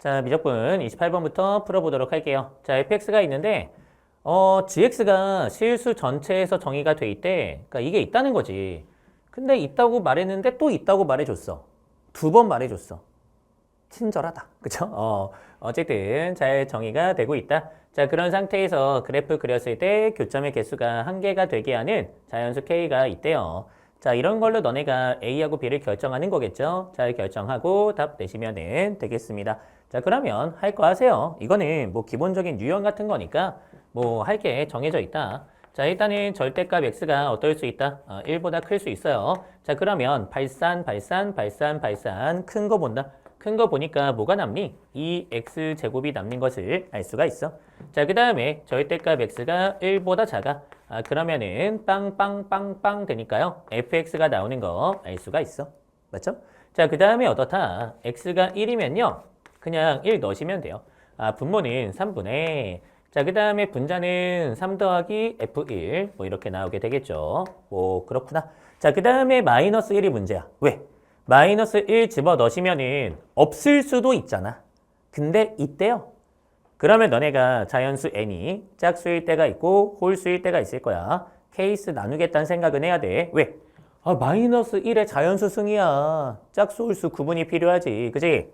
자, 미적분 28번부터 풀어보도록 할게요. 자, fx가 있는데 gx가 실수 전체에서 정의가 돼 있대. 그러니까 이게 있다는 거지. 근데 있다고 말했는데 또 있다고 말해줬어. 두 번 말해줬어. 친절하다. 그쵸? 어쨌든 잘 정의가 되고 있다. 자, 그런 상태에서 그래프 그렸을 때 교점의 개수가 한 개가 되게 하는 자연수 K가 있대요. 자, 이런 걸로 너네가 A하고 B를 결정하는 거겠죠? 잘 결정하고 답 내시면 되겠습니다. 자, 그러면 할 거 하세요. 이거는 뭐 기본적인 유형 같은 거니까 뭐 할 게 정해져 있다. 자, 일단은 절대값 x가 어떨 수 있다? 1보다 클 수 있어요. 자, 그러면 발산 큰 거 본다. 큰 거 보니까 뭐가 남니? 2x제곱이 남는 것을 알 수가 있어. 자, 그 다음에 절대값 x가 1보다 작아. 그러면은 빵빵빵빵 되니까요. fx가 나오는 거 알 수가 있어. 맞죠? 자, 그 다음에 어떻다? x가 1이면요. 그냥 1 넣으시면 돼요. 분모는 3분의. 자, 그 다음에 분자는 3 더하기 f1 뭐 이렇게 나오게 되겠죠. 뭐 그렇구나. 자, 그 다음에 마이너스 1이 문제야. 왜? 마이너스 1 집어넣으시면은 없을 수도 있잖아. 근데 있대요. 그러면 너네가 자연수 n이 짝수일 때가 있고 홀수일 때가 있을 거야. 케이스 나누겠다는 생각은 해야 돼. 왜? 마이너스 1의 자연수 승이야. 짝수 홀수 구분이 필요하지. 그지?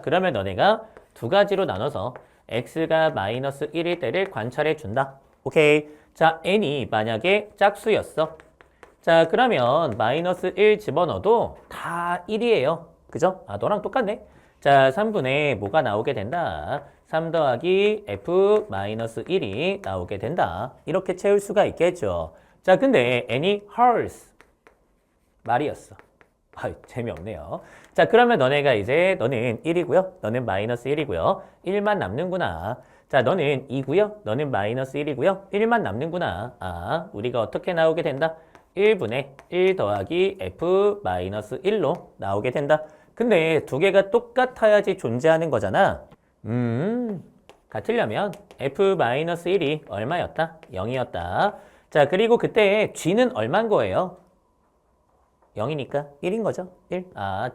그러면 너네가 두 가지로 나눠서 x가 마이너스 1일 때를 관찰해 준다. 오케이. 자, n이 만약에 짝수였어. 자, 그러면 마이너스 1 집어넣어도 다 1이에요. 그죠? 너랑 똑같네. 자, 3분의 뭐가 나오게 된다. 3 더하기 f 마이너스 1이 나오게 된다. 이렇게 채울 수가 있겠죠. 자, 근데 n이 hers 말이었어. 재미없네요. 자, 그러면 너네가 이제 너는 1이고요. 너는 마이너스 1이고요. 1만 남는구나. 자, 너는 2고요. 너는 마이너스 1이고요. 1만 남는구나. 우리가 어떻게 나오게 된다? 1분의 1 더하기 f 마이너스 1로 나오게 된다. 근데 두 개가 똑같아야지 존재하는 거잖아. 같으려면 f 마이너스 1이 얼마였다? 0이었다. 자, 그리고 그때 g는 얼마인 거예요? 0이니까 1인 거죠. 1.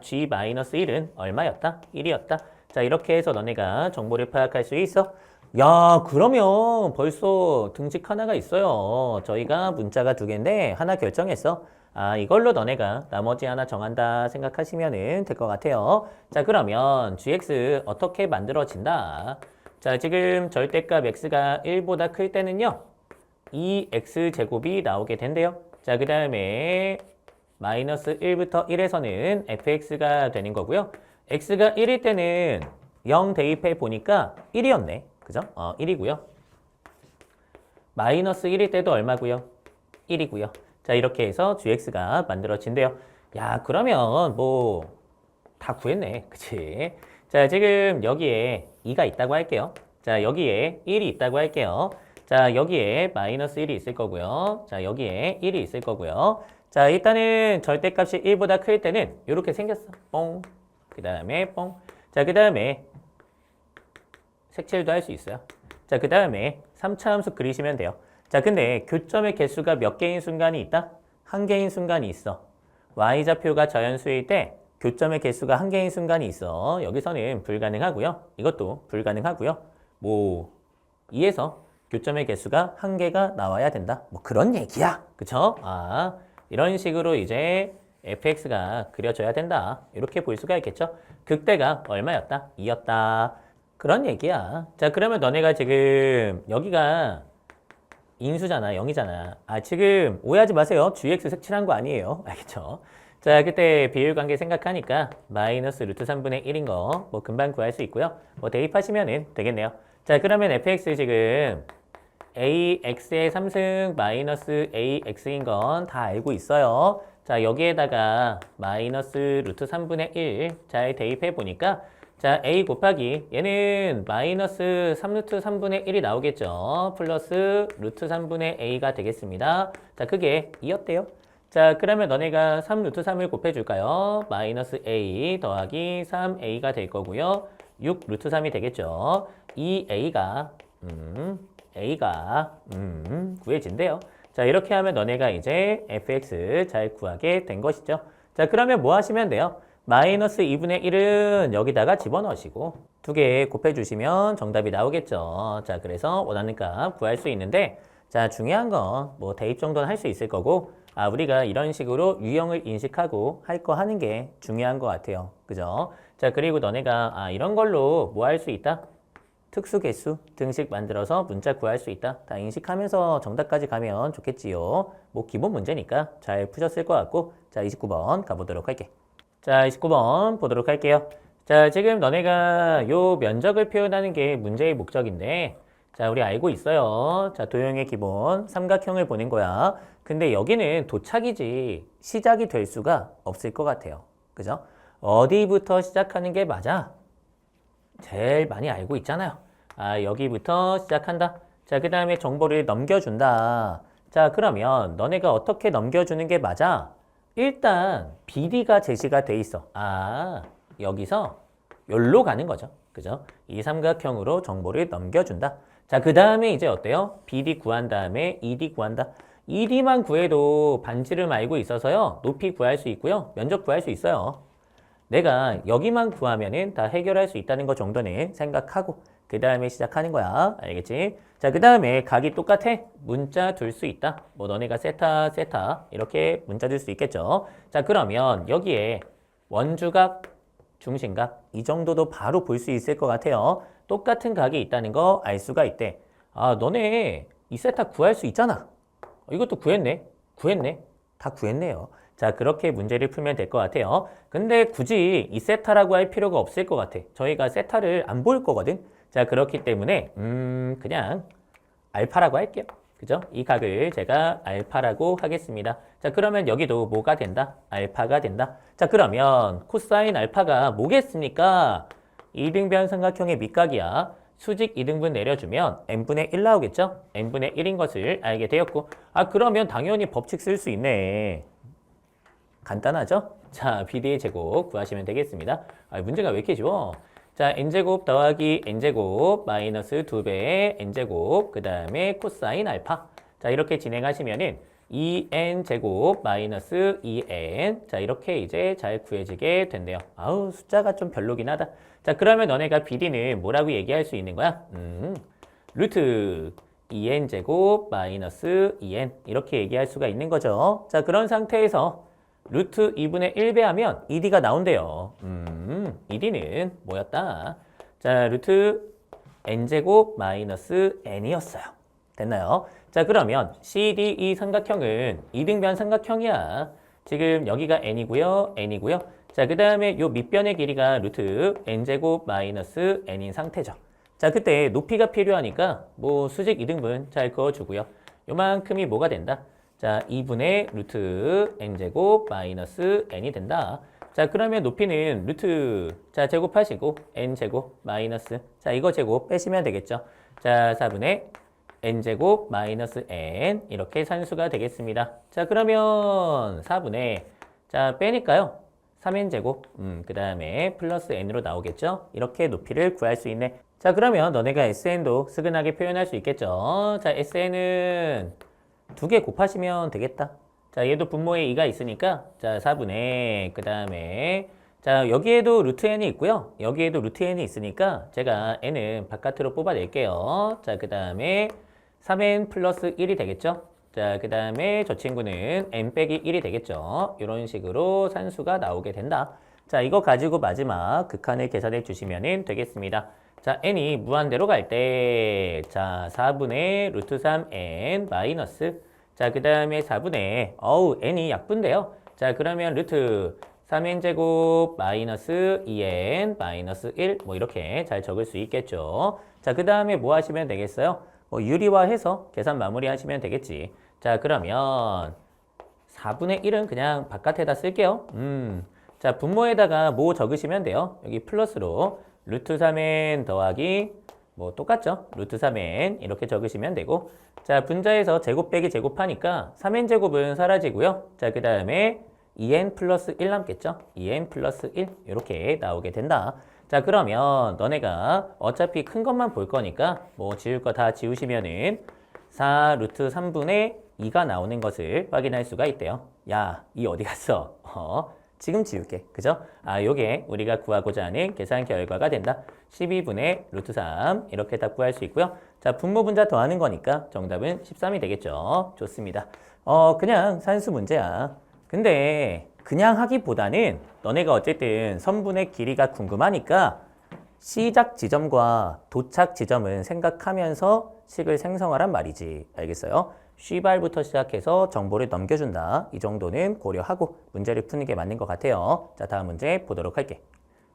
g-1은 얼마였다? 1이었다. 자, 이렇게 해서 너네가 정보를 파악할 수 있어. 야, 그러면 벌써 등식 하나가 있어요. 저희가 문자가 두 개인데 하나 결정했어. 이걸로 너네가 나머지 하나 정한다 생각하시면 될 것 같아요. 자, 그러면 gx 어떻게 만들어진다? 자, 지금 절대값 x가 1보다 클 때는요. 2x제곱이 나오게 된대요. 자, 그 다음에 마이너스 1부터 1에서는 fx가 되는 거고요. x가 1일 때는 0 대입해 보니까 1이었네. 그죠? 1이고요. 마이너스 1일 때도 얼마고요? 1이고요. 자, 이렇게 해서 gx가 만들어진대요. 야, 그러면 뭐 다 구했네. 그치? 자, 지금 여기에 2가 있다고 할게요. 자, 여기에 1이 있다고 할게요. 자, 여기에 마이너스 1이 있을 거고요. 자, 여기에 1이 있을 거고요. 자, 일단은 절대값이 1보다 클 때는 이렇게 생겼어. 뽕. 그 다음에 뽕. 자, 그 다음에 색칠도 할 수 있어요. 자, 그 다음에 3차 함수 그리시면 돼요. 자, 근데 교점의 개수가 몇 개인 순간이 있다? 한 개인 순간이 있어. y좌표가 저연수일 때 교점의 개수가 한 개인 순간이 있어. 여기서는 불가능하고요. 이것도 불가능하고요. 뭐 2에서 교점의 개수가 한 개가 나와야 된다. 뭐 그런 얘기야. 그쵸? 이런 식으로 이제 fx가 그려져야 된다. 이렇게 볼 수가 있겠죠? 극대가 얼마였다? 2였다. 그런 얘기야. 자, 그러면 너네가 지금 여기가 인수잖아. 0이잖아. 지금 오해하지 마세요. gx 색칠한 거 아니에요. 알겠죠? 자, 그때 비율관계 생각하니까 마이너스 루트 3분의 1인 거 뭐 금방 구할 수 있고요. 뭐 대입하시면 되겠네요. 자, 그러면 fx 지금 ax의 3승 마이너스 ax인 건 다 알고 있어요. 자, 여기에다가 마이너스 루트 3분의 1 잘 대입해 보니까 자, a 곱하기 얘는 마이너스 3루트 3분의 1이 나오겠죠. 플러스 루트 3분의 a가 되겠습니다. 자, 그게 2였대요. 자, 그러면 너네가 3루트 3을 곱해줄까요? 마이너스 a 더하기 3a가 될 거고요. 6 루트 3이 되겠죠. 2a가 구해진대요. 자, 이렇게 하면 너네가 이제 fx 잘 구하게 된 것이죠. 자, 그러면 뭐 하시면 돼요? 마이너스 2분의 1은 여기다가 집어넣으시고 두 개 곱해주시면 정답이 나오겠죠. 자, 그래서 원하는 값 구할 수 있는데 자, 중요한 건 뭐 대입 정도는 할 수 있을 거고 우리가 이런 식으로 유형을 인식하고 할 거 하는 게 중요한 것 같아요. 그죠? 자, 그리고 너네가 이런 걸로 뭐 할 수 있다? 특수개수 등식 만들어서 문자 구할 수 있다. 다 인식하면서 정답까지 가면 좋겠지요. 뭐 기본 문제니까 잘 푸셨을 것 같고 자, 29번 가보도록 할게. 자, 29번 보도록 할게요. 자, 지금 너네가 요 면적을 표현하는 게 문제의 목적인데 자, 우리 알고 있어요. 자, 도형의 기본 삼각형을 보는 거야. 근데 여기는 도착이지 시작이 될 수가 없을 것 같아요. 그죠? 어디부터 시작하는 게 맞아? 제일 많이 알고 있잖아요. 여기부터 시작한다. 자, 그 다음에 정보를 넘겨준다. 자, 그러면 너네가 어떻게 넘겨주는 게 맞아? 일단 BD가 제시가 돼 있어. 여기서 여기로 가는 거죠. 그죠? 이 삼각형으로 정보를 넘겨준다. 자, 그 다음에 이제 어때요? BD 구한 다음에 ED 구한다. ED만 구해도 반지름 알고 있어서요. 높이 구할 수 있고요. 면적 구할 수 있어요. 내가 여기만 구하면은 다 해결할 수 있다는 것 정도는 생각하고 그 다음에 시작하는 거야. 알겠지? 자, 그 다음에 각이 똑같아. 문자 둘 수 있다. 뭐 너네가 세타, 세타 이렇게 문자 둘 수 있겠죠. 자, 그러면 여기에 원주각, 중심각 이 정도도 바로 볼 수 있을 것 같아요. 똑같은 각이 있다는 거 알 수가 있대. 너네 이 세타 구할 수 있잖아. 이것도 구했네. 구했네. 다 구했네요. 자, 그렇게 문제를 풀면 될 것 같아요. 근데 굳이 이 세타라고 할 필요가 없을 것 같아. 저희가 세타를 안 볼 거거든. 자, 그렇기 때문에 그냥 알파라고 할게요. 그죠? 이 각을 제가 알파라고 하겠습니다. 자, 그러면 여기도 뭐가 된다? 알파가 된다. 자, 그러면 코사인 알파가 뭐겠습니까? 이등변 삼각형의 밑각이야. 수직 2등분 내려주면 n분의 1 나오겠죠? n분의 1인 것을 알게 되었고 그러면 당연히 법칙 쓸 수 있네. 간단하죠? 자, BD의 제곱 구하시면 되겠습니다. 문제가 왜 이렇게 쉬워? 자, n제곱 더하기 n제곱 마이너스 2배의 n제곱 그 다음에 코사인 알파. 자, 이렇게 진행하시면은 2n제곱 마이너스 2n. 자, 이렇게 이제 잘 구해지게 된대요. 숫자가 좀 별로긴 하다. 자, 그러면 너네가 BD는 뭐라고 얘기할 수 있는 거야? 루트 2n제곱 마이너스 2n. 이렇게 얘기할 수가 있는 거죠. 자, 그런 상태에서 루트 2분의 1 배하면 ED가 나온대요. ED는 뭐였다? 자, 루트 n제곱 마이너스 n이었어요. 됐나요? 자, 그러면 CDE 삼각형은 이등변 삼각형이야. 지금 여기가 n이고요. n이고요. 자, 그 다음에 요 밑변의 길이가 루트 n제곱 마이너스 n인 상태죠. 자, 그때 높이가 필요하니까 뭐 수직 2등분 잘 그어주고요. 요만큼이 뭐가 된다? 자, 2분의 루트 n제곱 마이너스 n이 된다. 자, 그러면 높이는 루트, 자, 제곱하시고 n제곱 마이너스, 자, 이거 제곱 빼시면 되겠죠. 자, 4분의 n제곱 마이너스 n 이렇게 산수가 되겠습니다. 자, 그러면 4분의, 자, 빼니까요. 3n제곱, 그 다음에 플러스 n으로 나오겠죠. 이렇게 높이를 구할 수 있네. 자, 그러면 너네가 sn도 스근하게 표현할 수 있겠죠. 자, sn은 두 개 곱하시면 되겠다. 자, 얘도 분모에 2가 있으니까 자, 4분의 그 다음에 자, 여기에도 루트 n이 있고요. 여기에도 루트 n이 있으니까 제가 n은 바깥으로 뽑아낼게요. 자, 그 다음에 3n 플러스 1이 되겠죠. 자, 그 다음에 저 친구는 n 빼기 1이 되겠죠. 이런 식으로 산수가 나오게 된다. 자, 이거 가지고 마지막 극한을 계산해 주시면 되겠습니다. 자, n이 무한대로 갈 때, 자, 4분의 루트 3n 마이너스, 자, 그 다음에 4분의, n이 약분돼요. 자, 그러면 루트 3n제곱 마이너스 2n 마이너스 1, 뭐 이렇게 잘 적을 수 있겠죠. 자, 그 다음에 뭐 하시면 되겠어요? 유리화해서 계산 마무리 하시면 되겠지. 자, 그러면 4분의 1은 그냥 바깥에다 쓸게요. 자, 분모에다가 뭐 적으시면 돼요. 여기 플러스로. 루트 3n 더하기 뭐 똑같죠? 루트 3n 이렇게 적으시면 되고 자, 분자에서 제곱 빼기 제곱하니까 3n 제곱은 사라지고요. 자, 그 다음에 2n 플러스 1 남겠죠? 2n 플러스 1 이렇게 나오게 된다. 자, 그러면 너네가 어차피 큰 것만 볼 거니까 뭐 지울 거 다 지우시면은 4 루트 3분의 2가 나오는 것을 확인할 수가 있대요. 야, 이 어디 갔어? 지금 지울게. 그죠? 요게 우리가 구하고자 하는 계산 결과가 된다. 12분의 루트 3 이렇게 답 구할 수 있고요. 자, 분모 분자 더하는 거니까 정답은 13이 되겠죠. 좋습니다. 그냥 산수 문제야. 근데 그냥 하기보다는 너네가 어쨌든 선분의 길이가 궁금하니까 시작 지점과 도착 지점은 생각하면서 식을 생성하란 말이지. 알겠어요? 쉬발부터 시작해서 정보를 넘겨준다. 이 정도는 고려하고 문제를 푸는 게 맞는 것 같아요. 자, 다음 문제 보도록 할게.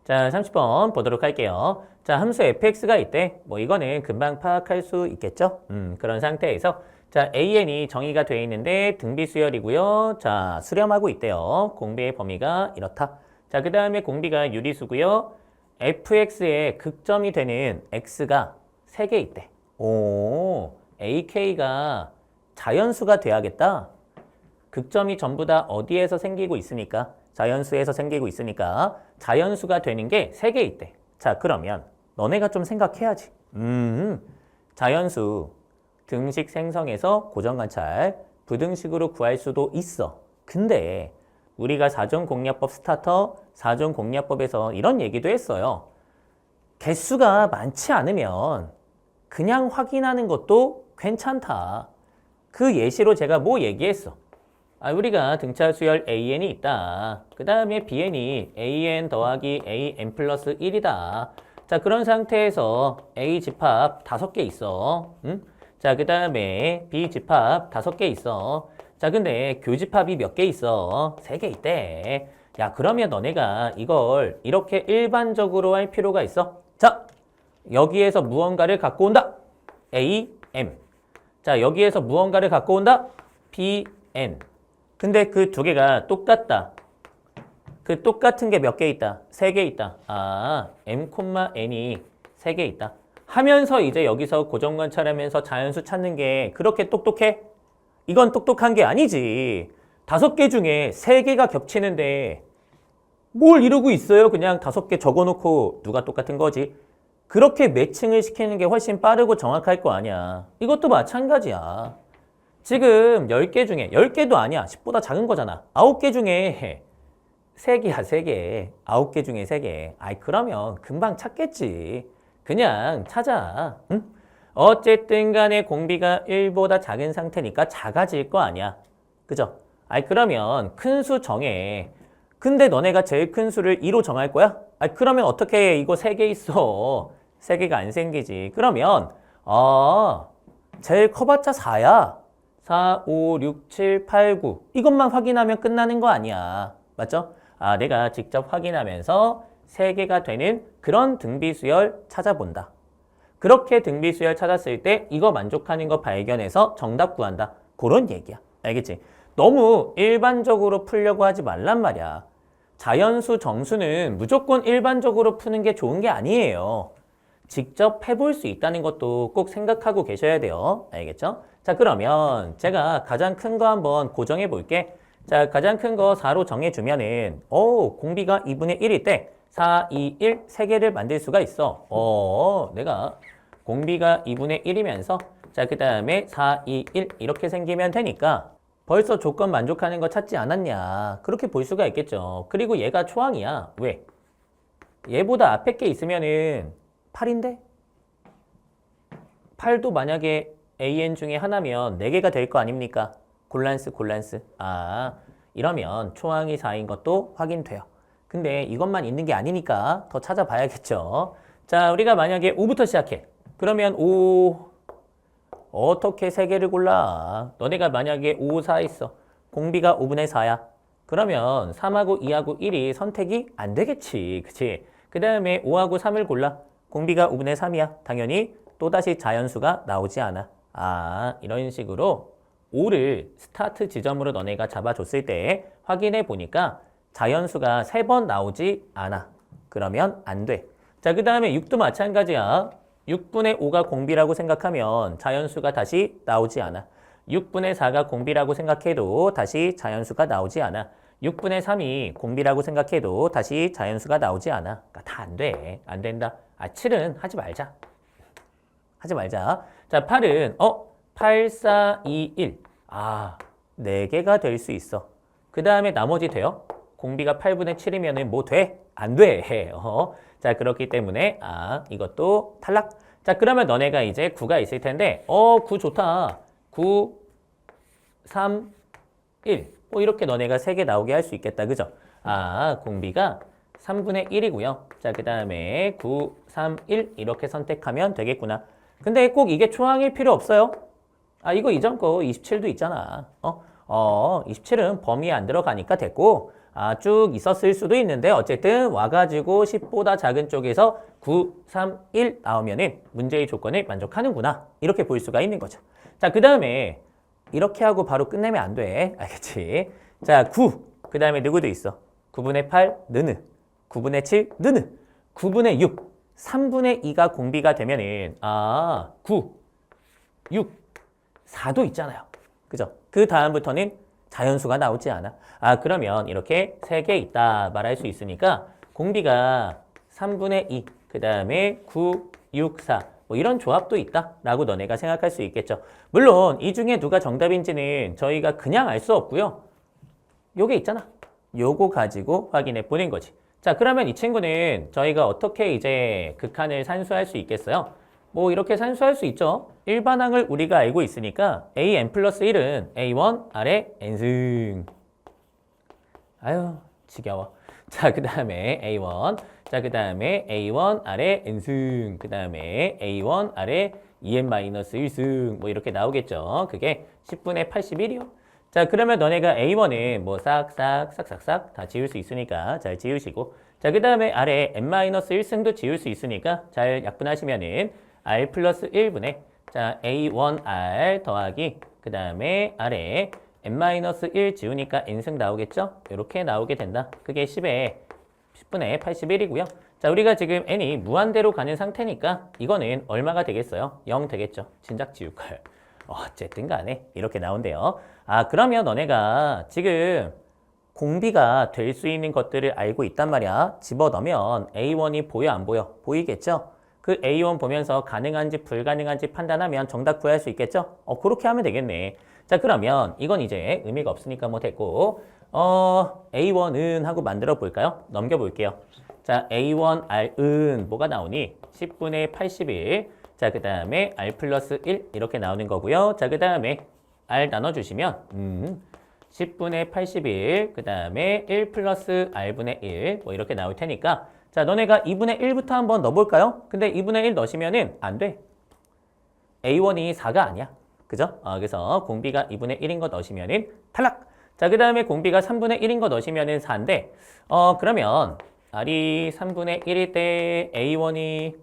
자, 30번 보도록 할게요. 자, 함수 fx가 있대. 뭐 이거는 금방 파악할 수 있겠죠? 그런 상태에서 자, an이 정의가 되어 있는데 등비수열이고요. 자, 수렴하고 있대요. 공비의 범위가 이렇다. 자, 그 다음에 공비가 유리수고요. fx의 극점이 되는 x가 3개 있대. 오, ak가 자연수가 돼야겠다. 극점이 전부 다 어디에서 생기고 있으니까? 자연수에서 생기고 있으니까 자연수가 되는 게 3개 있대. 자, 그러면 너네가 좀 생각해야지. 자연수 등식 생성해서 고정관찰 부등식으로 구할 수도 있어. 근데 우리가 사전공략법 스타터, 사전공략법에서 이런 얘기도 했어요. 개수가 많지 않으면 그냥 확인하는 것도 괜찮다. 그 예시로 제가 뭐 얘기했어? 우리가 등차 수열 an이 있다. 그 다음에 bn이 an 더하기 an 플러스 1이다. 자, 그런 상태에서 a 집합 5개 있어. 응? 자, 그 다음에 b 집합 5개 있어. 자, 근데 교집합이 몇 개 있어? 3개 있대. 야, 그러면 너네가 이걸 이렇게 일반적으로 할 필요가 있어? 자, 여기에서 무언가를 갖고 온다. a, m. 자, 여기에서 무언가를 갖고 온다. b, n. 근데 그 두 개가 똑같다. 그 똑같은 게 몇 개 있다? 3개 있다. m, n이 3개 있다. 하면서 이제 여기서 고정관찰하면서 자연수 찾는 게 그렇게 똑똑해? 이건 똑똑한 게 아니지. 5개 중에 3개가 겹치는데 뭘 이러고 있어요? 그냥 5개 적어놓고 누가 똑같은 거지? 그렇게 매칭을 시키는 게 훨씬 빠르고 정확할 거 아니야. 이것도 마찬가지야. 지금 10개 중에 10개도 아니야. 10보다 작은 거잖아. 9개 중에 3개야, 3개. 9개 중에 3개. 그러면 금방 찾겠지. 그냥 찾아. 응? 어쨌든 간에 공비가 1보다 작은 상태니까 작아질 거 아니야. 그죠? 그러면 큰 수 정해. 근데 너네가 제일 큰 수를 2로 정할 거야? 그러면 어떻게 해? 이거 3개 있어. 3개가 안 생기지. 그러면 제일 커봤자 4야. 4, 5, 6, 7, 8, 9. 이것만 확인하면 끝나는 거 아니야. 맞죠? 내가 직접 확인하면서 3개가 되는 그런 등비수열 찾아본다. 그렇게 등비수열 찾았을 때 이거 만족하는 거 발견해서 정답 구한다. 그런 얘기야. 알겠지? 너무 일반적으로 풀려고 하지 말란 말이야. 자연수 정수는 무조건 일반적으로 푸는 게 좋은 게 아니에요. 직접 해볼 수 있다는 것도 꼭 생각하고 계셔야 돼요. 알겠죠? 자, 그러면 제가 가장 큰 거 한번 고정해 볼게. 자, 가장 큰 거 4로 정해주면은 공비가 2분의 1일 때 4, 2, 1, 3개를 만들 수가 있어. 내가 공비가 2분의 1이면서 자, 그 다음에 4, 2, 1 이렇게 생기면 되니까 벌써 조건 만족하는 거 찾지 않았냐. 그렇게 볼 수가 있겠죠. 그리고 얘가 초항이야. 왜? 얘보다 앞에 게 있으면은 8인데? 8도 만약에 an 중에 하나면 4개가 될 거 아닙니까? 골란스. 이러면 초항이 4인 것도 확인돼요. 근데 이것만 있는 게 아니니까 더 찾아봐야겠죠. 자, 우리가 만약에 5부터 시작해. 그러면 5 어떻게 3개를 골라? 너네가 만약에 5, 4 있어. 공비가 5분의 4야. 그러면 3하고 2하고 1이 선택이 안 되겠지. 그치? 그 다음에 5하고 3을 골라. 공비가 5분의 3이야. 당연히 또다시 자연수가 나오지 않아. 이런 식으로 5를 스타트 지점으로 너네가 잡아줬을 때 확인해 보니까 자연수가 3번 나오지 않아. 그러면 안 돼. 자, 그 다음에 6도 마찬가지야. 6분의 5가 공비라고 생각하면 자연수가 다시 나오지 않아. 6분의 4가 공비라고 생각해도 다시 자연수가 나오지 않아. 6분의 3이 공비라고 생각해도 다시 자연수가 나오지 않아. 그러니까 다 안 돼. 안 된다. 7은 하지 말자. 하지 말자. 자, 8은 8, 4, 2, 1. 4개가 될 수 있어. 그 다음에 나머지 돼요? 공비가 8분의 7이면은 뭐 돼? 안 돼. 자, 그렇기 때문에 이것도 탈락. 자, 그러면 너네가 이제 9가 있을 텐데 9 좋다. 9, 3, 1. 뭐 이렇게 너네가 3개 나오게 할 수 있겠다. 그죠? 공비가 3분의 1이고요. 자, 그 다음에 9, 3, 1 이렇게 선택하면 되겠구나. 근데 꼭 이게 초항일 필요 없어요. 이거 이전 거 27도 있잖아. 27은 범위에 안 들어가니까 됐고, 쭉 있었을 수도 있는데, 어쨌든 와가지고 10보다 작은 쪽에서 9, 3, 1 나오면은 문제의 조건을 만족하는구나. 이렇게 볼 수가 있는 거죠. 자, 그 다음에 이렇게 하고 바로 끝내면 안 돼. 알겠지? 자, 9. 그 다음에 누구도 있어? 9분의 8, 느느. 9분의 7, 느느. 9분의 6. 3분의 2가 공비가 되면은 9, 6, 4도 있잖아요. 그죠? 그 다음부터는 자연수가 나오지 않아. 그러면 이렇게 3개 있다 말할 수 있으니까 공비가 3분의 2, 그 다음에 9, 6, 4. 뭐 이런 조합도 있다라고 너네가 생각할 수 있겠죠. 물론 이 중에 누가 정답인지는 저희가 그냥 알 수 없고요. 요게 있잖아. 요거 가지고 확인해 보는 거지. 자, 그러면 이 친구는 저희가 어떻게 이제 극한을 산수할 수 있겠어요? 뭐 이렇게 산수할 수 있죠. 일반항을 우리가 알고 있으니까 an 플러스 1은 a1 아래 n승. 아유, 지겨워. 자, 그 다음에 a1. 자, 그 다음에 a1 아래 n승. 그 다음에 a1 아래 2n-1승. 뭐 이렇게 나오겠죠. 그게 10분의 81이요. 자, 그러면 너네가 A1은 뭐 싹싹 다 지울 수 있으니까 잘 지우시고, 자, 그 다음에 아래 n-1승도 지울 수 있으니까 잘 약분하시면은 r 플러스 1분의 자 A1R 더하기 그 다음에 아래 n-1 지우니까 n승 나오겠죠? 이렇게 나오게 된다. 그게 10분의 81이고요. 자, 우리가 지금 n이 무한대로 가는 상태니까 이거는 얼마가 되겠어요? 0 되겠죠? 진작 지울 걸. 어쨌든 간에 이렇게 나온대요. 그러면 너네가 지금 공비가 될 수 있는 것들을 알고 있단 말이야. 집어넣으면 A1이 보여 안 보여? 보이겠죠? 그 A1 보면서 가능한지 불가능한지 판단하면 정답 구할 수 있겠죠? 그렇게 하면 되겠네. 자, 그러면 이건 이제 의미가 없으니까 뭐 됐고 A1은 하고 만들어 볼까요? 넘겨 볼게요. 자, A1R은 뭐가 나오니? 10분의 81. 자, 그 다음에 R 플러스 1 이렇게 나오는 거고요. 자, 그 다음에 R 나눠주시면 10분의 81, 그 다음에 1 플러스 R분의 1 뭐 이렇게 나올 테니까 자, 너네가 2분의 1부터 한번 넣어볼까요? 근데 2분의 1 넣으시면은 안 돼. A1이 4가 아니야. 그죠? 그래서 공비가 2분의 1인 거 넣으시면은 탈락! 자, 그 다음에 공비가 3분의 1인 거 넣으시면은 4인데 그러면 R이 3분의 1일 때 A1이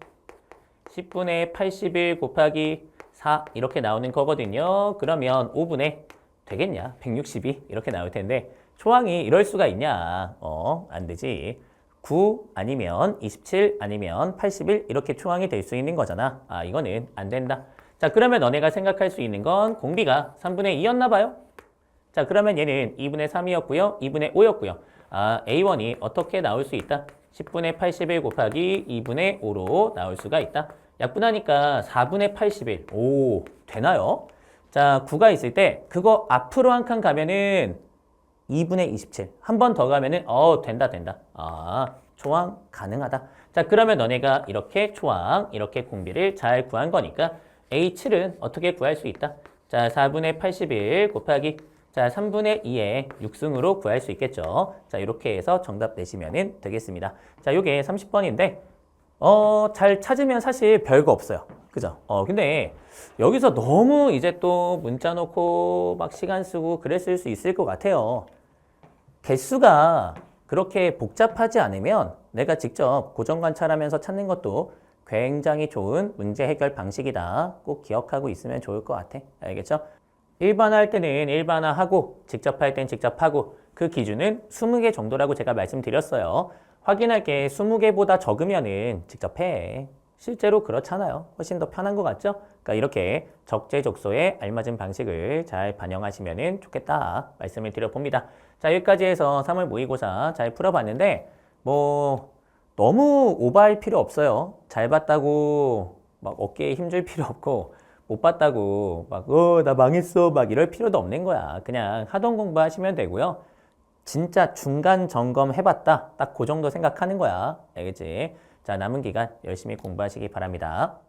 10분의 81 곱하기 4 이렇게 나오는 거거든요. 그러면 5분의 되겠냐? 162 이렇게 나올 텐데 초항이 이럴 수가 있냐? 안 되지. 9 아니면 27 아니면 81 이렇게 초항이 될 수 있는 거잖아. 이거는 안 된다. 자, 그러면 너네가 생각할 수 있는 건 공비가 3분의 2였나 봐요. 자, 그러면 얘는 2분의 3이었고요. 2분의 5였고요. A1이 어떻게 나올 수 있다? 10분의 81 곱하기 2분의 5로 나올 수가 있다. 약분하니까 4분의 81. 오, 되나요? 자, 9가 있을 때 그거 앞으로 한 칸 가면은 2분의 27. 한 번 더 가면은 된다. 초항 가능하다. 자, 그러면 너네가 이렇게 초항, 이렇게 공비를 잘 구한 거니까 A7은 어떻게 구할 수 있다? 자, 4분의 81 곱하기 자, 3분의 2의 6승으로 구할 수 있겠죠. 자, 이렇게 해서 정답 내시면 되겠습니다. 자, 요게 30번인데 잘 찾으면 사실 별거 없어요. 그죠? 근데 여기서 너무 이제 또 문자 놓고 막 시간 쓰고 그랬을 수 있을 것 같아요. 개수가 그렇게 복잡하지 않으면 내가 직접 고정관찰하면서 찾는 것도 굉장히 좋은 문제 해결 방식이다. 꼭 기억하고 있으면 좋을 것 같아. 알겠죠? 일반화 할 때는 일반화하고 직접 할 땐 직접 하고 그 기준은 20개 정도라고 제가 말씀드렸어요. 확인할 게 20개보다 적으면은 직접 해. 실제로 그렇잖아요. 훨씬 더 편한 것 같죠? 그러니까 이렇게 적재적소에 알맞은 방식을 잘 반영하시면 좋겠다 말씀을 드려봅니다. 자, 여기까지 해서 3월 모의고사 잘 풀어봤는데 뭐 너무 오버할 필요 없어요. 잘 봤다고 막 어깨에 힘줄 필요 없고 못 봤다고 막 나 망했어 막 이럴 필요도 없는 거야. 그냥 하던 공부 하시면 되고요. 진짜 중간 점검 해봤다. 딱 그 정도 생각하는 거야. 알겠지? 자, 남은 기간 열심히 공부하시기 바랍니다.